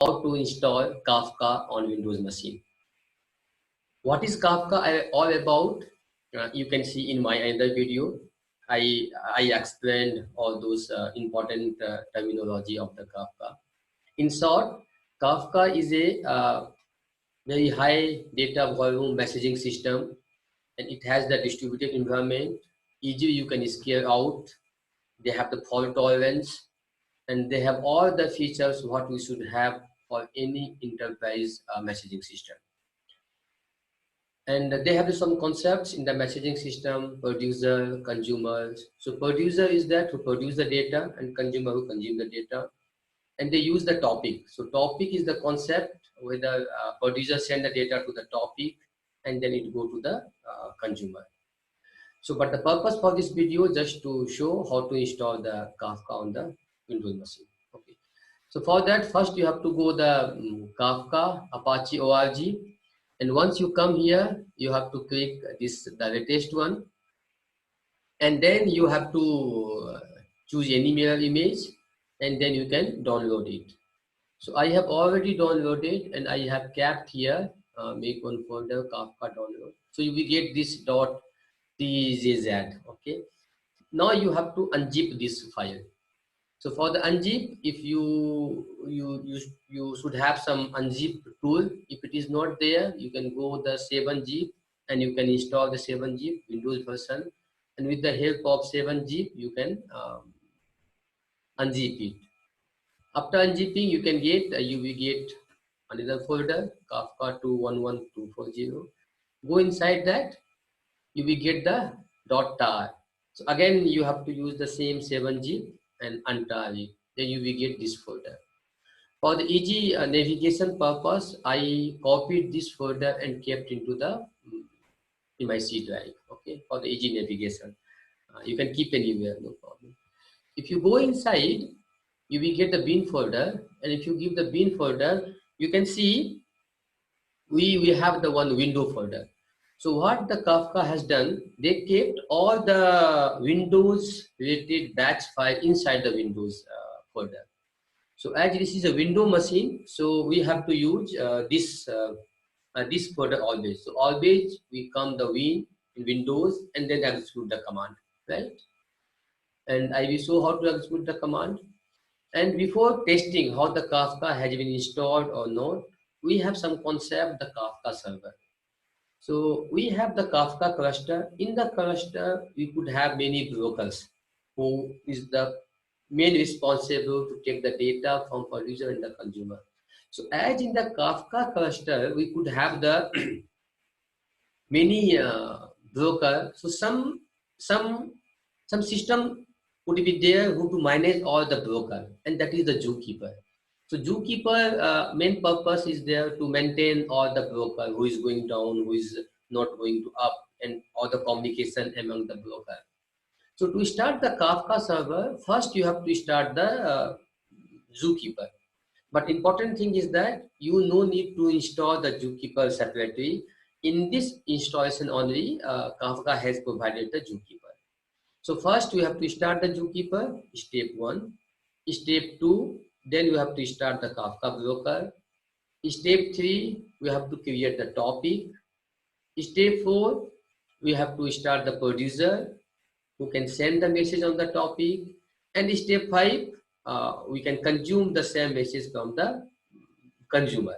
how to install Kafka on Windows machine. What is Kafka all about? You can see in my another video. I explained all those important terminology of the Kafka. In short, Kafka is a very high data volume messaging system, and it has the distributed environment. Easily you can scale out. They have the fault tolerance, and they have all the features what we should have for any enterprise messaging system. And they have some concepts in the messaging system: producer, consumers. So producer is there to produce the data, and consumer who consume the data. And they use the topic. So topic is the concept where the producer send the data to the topic, and then it go to the consumer. So, but the purpose for this video just to show how to install the Kafka on the Windows machine. Okay. So for that, first you have to go the Kafka Apache org, and once you come here, you have to click this the latest one, and then you have to choose any mirror image, and then you can download it. So I have already downloaded, and I have kept here. Make one folder Kafka download. So you will get this .tzz. Okay. Now you have to unzip this file. So for the unzip, if you should have some unzip tool. If it is not there, you can go the 7zip and you can install the 7zip Windows version, and with the help of 7zip you can unzip it. After unzipping, you can get you will get another folder Kafka 211240. Go inside that, you will get the .tar. So again, you have to use the same 7zip and untar it. Then you will get this folder. For the easy navigation purpose, I copied this folder and kept into the in my C drive. Okay, for the easy navigation, you can keep anywhere, no problem. If you go inside, you will get the bin folder, and if you give the bin folder, you can see we have the one window folder. So what the Kafka has done, they kept all the Windows related batch file inside the Windows folder. So as this is a window machine, so we have to use this folder always. So always we come the win in Windows and then execute the command, right? And I will show how to execute the command. And before testing how the Kafka has been installed or not, we have some concept, the Kafka server. So we have the Kafka cluster. In the cluster, we could have many brokers who is the main responsible to take the data from producer and the consumer. So as in the Kafka cluster, we could have the many broker. So some system would be there who to manage all the broker, and that is the zookeeper. So zookeeper main purpose is there to maintain all the broker, who is going down, who is not going to up, and all the communication among the broker. So to start the Kafka server, first you have to start the zookeeper. But important thing is that you no need to install the zookeeper separately. In this installation only, Kafka has provided the zookeeper. So first we have to start the zookeeper, step 1. Step 2, then you have to start the Kafka broker. Step 3, we have to create the topic. Step 4, we have to start the producer who can send the message on the topic. And step 5, we can consume the same message from the consumer.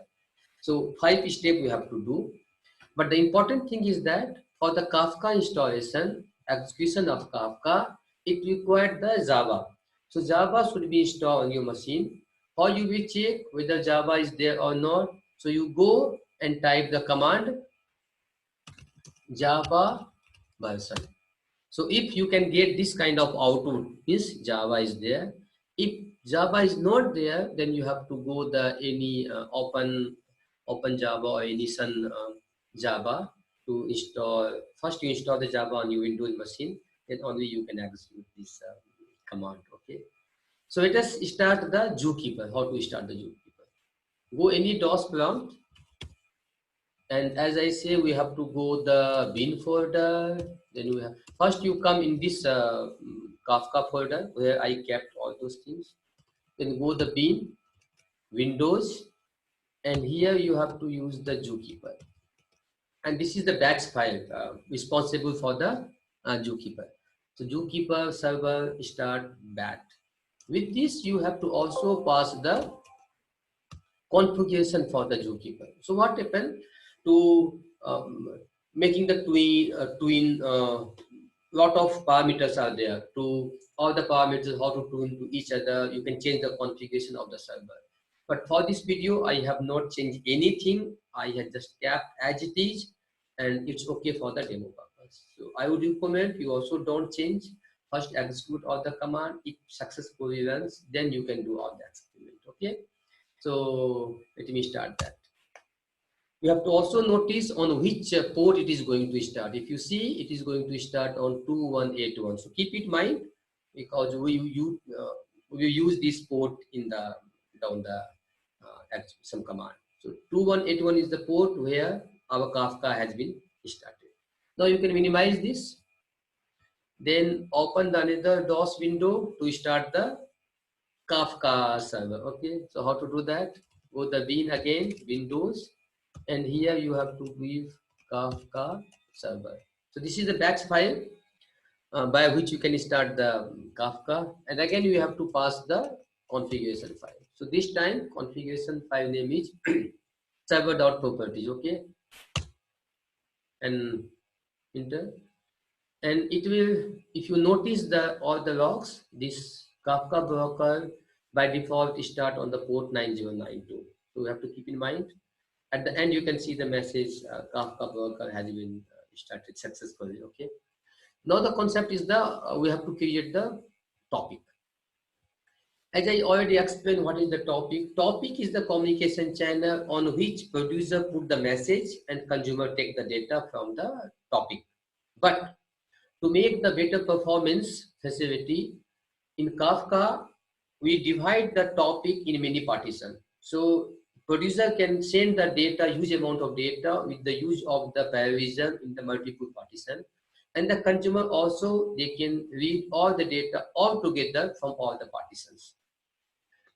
So 5 steps we have to do. But the important thing is that for the Kafka installation, execution of Kafka, it required the Java. So Java should be installed on your machine. Or you will check whether Java is there or not. So you go and type the command Java version. So if you can get this kind of output, means Java is there. If Java is not there, then you have to go the any open Java or any Sun Java to install. First you install the Java on your Windows machine, then only you can execute this command. Okay. So let us start the zookeeper. How to start the zookeeper? Go any DOS prompt. And as I say, we have to go the bin folder. Then we have first you come in this Kafka folder where I kept all those things. Then go the bin, Windows, and here you have to use the zookeeper, and this is the batch file responsible for the zookeeper. So zookeeper server start bat. With this, you have to also pass the configuration for the zookeeper. So what happened to making the twin lot of parameters are there to all the parameters how to tune to each other. You can change the configuration of the server. But for this video, I have not changed anything. I have just kept as it is, and it's okay for the demo purpose. So I would recommend you also don't change. First execute all the command. If successfully runs, then you can do all the experiment. Okay. So let me start that. You have to also notice on which port it is going to start. If you see, it is going to start on 2181. So keep it in mind because we use this port in the down the some command. So 2181 is the port where our Kafka has been started. Now you can minimize this. Then open the another DOS window to start the Kafka server. Okay, so how to do that? Go the bin again, Windows, and here you have to give Kafka server. So this is the batch file by which you can start the Kafka, and again you have to pass the configuration file. So this time configuration file name is server.properties. Okay, and enter. And it will, if you notice the all the logs, this Kafka Broker by default start on the port 9092. So we have to keep in mind. At the end, you can see the message Kafka Broker has been started successfully. Okay. Now the concept is the we have to create the topic. As I already explained, what is the topic? Topic is the communication channel on which producer put the message and consumer take the data from the topic. But to make the better performance facility, in Kafka, we divide the topic in many partitions. So producer can send the data, huge amount of data with the use of the parallelism in the multiple partition. And the consumer also, they can read all the data all together from all the partitions.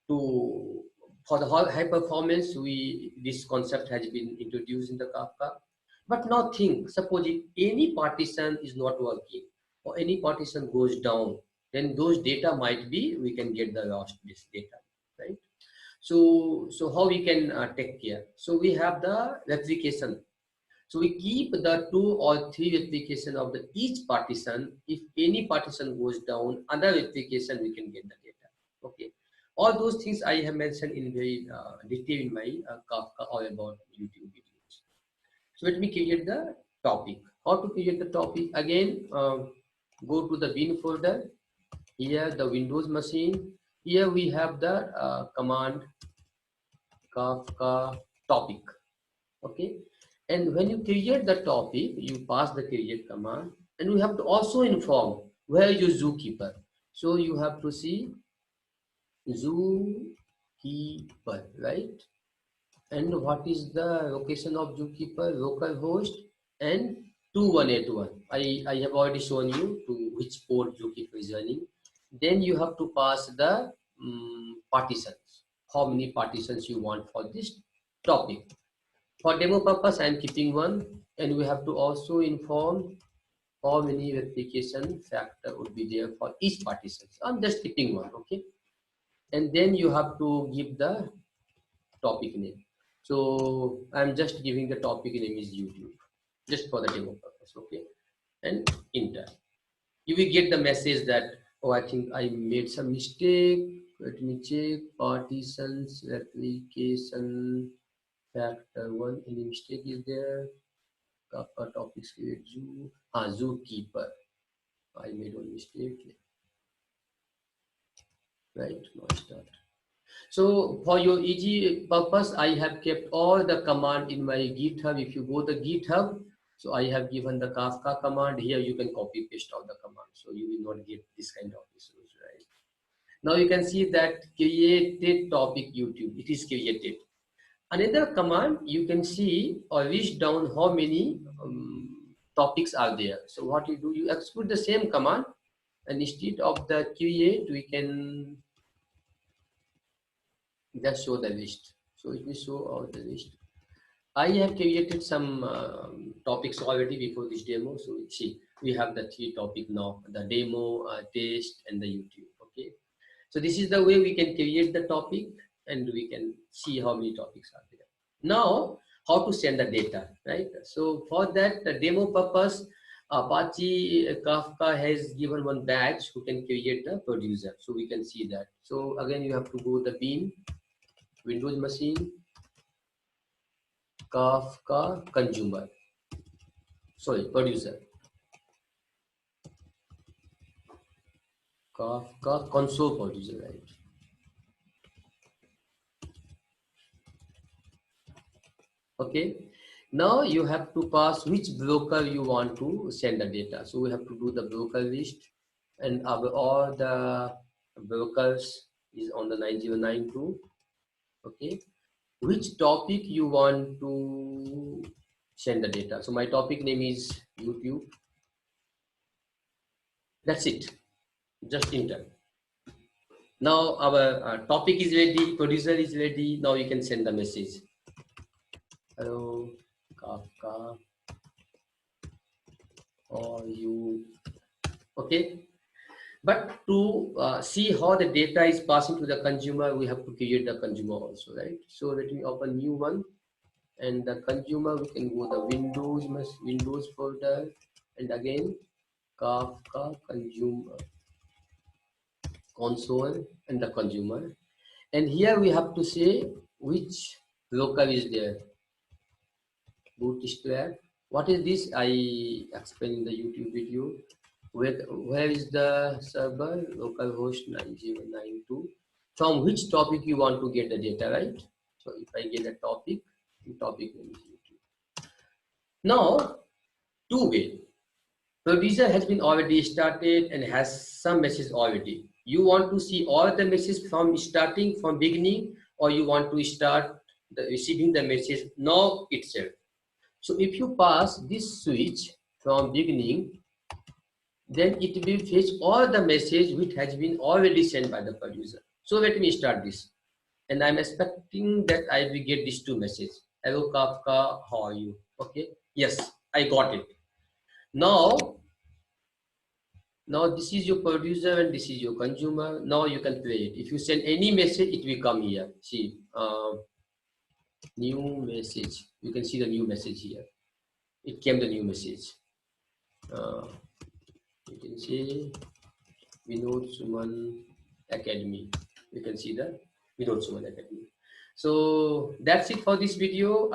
To for the high performance, this concept has been introduced in the Kafka. But now think, suppose if any partition is not working or any partition goes down, then those data might be, we can get the lost this data, right? So how we can take care? So we have the replication. So we keep the 2 or 3 replication of the each partition. If any partition goes down, other replication we can get the data. Okay. All those things I have mentioned in very detail in my Kafka or about YouTube videos. So let me create the topic. How to create the topic? Again, go to the bin folder. Here the Windows machine. Here we have the command Kafka topic. Okay. And when you create the topic, you pass the create command, and we have to also inform where your zookeeper. So you have to see zookeeper, right? And what is the location of zookeeper? Localhost and 2181. I have already shown you to which port zookeeper is running. Then you have to pass the partitions. How many partitions you want for this topic? For demo purpose, I am keeping one, and we have to also inform how many replication factor would be there for each partition. So I'm just keeping one, okay? And then you have to give the topic name. So I'm just giving the topic name is YouTube, just for the demo purpose, okay? And enter. You will get the message that, oh, I think I made some mistake. Let me check partitions, replication factor 1. Any mistake is there? Kafka topics create zookeeper. I made one mistake. Right, now start. So for your easy purpose, I have kept all the command in my GitHub. If you go to GitHub, so I have given the Kafka command. Here you can copy paste all the command. So you will not get this kind of issues, right? Now you can see that created topic YouTube. It is created. Another command, you can see or list down how many topics are there. So what you do, you execute the same command, and instead of the create, we can just show the list. So it will show all the list. I have created some topics already before this demo. So see, we have the 3 topic now: the demo, test, and the YouTube. Okay. So this is the way we can create the topic, and we can see how many topics are there. Now, how to send the data, right? So for that, the demo purpose, Apache Kafka has given one batch who can create the producer. So we can see that. So again, you have to go the bin, Windows machine, Kafka consumer, sorry, producer, Kafka console producer, right? Okay. Now you have to pass which broker you want to send the data. So we have to do the broker list, and our all the brokers is on the 9092. Okay. Which topic you want to send the data? So my topic name is YouTube. That's it. Just enter. Now our topic is ready, producer is ready. Now you can send the message. Hello, Kafka, or you. Okay. But to see how the data is passing to the consumer, we have to create the consumer also, right? So let me open new one, and the consumer, we can go the Windows folder, and again Kafka consumer console and the consumer, and here we have to say which local is there. Bootstrap. What is this? I explained in the YouTube video. Where is the server? Localhost 9092. From which topic you want to get the data, right? So if I get a topic, the topic name is YouTube. Now, two way. Producer has been already started and has some message already. You want to see all the message from starting, from beginning, or you want to start receiving the message now itself. So if you pass this switch from beginning, then it will fetch all the message which has been already sent by the producer. So let me start this. And I'm expecting that I will get these 2 messages. Hello Kafka, how are you? Okay. Yes, I got it. Now this is your producer and this is your consumer. Now you can play it. If you send any message, it will come here. See, new message. You can see the new message here. It came the new message. You can see Binod Suman Academy. You can see the Binod Suman Academy. So that's it for this video.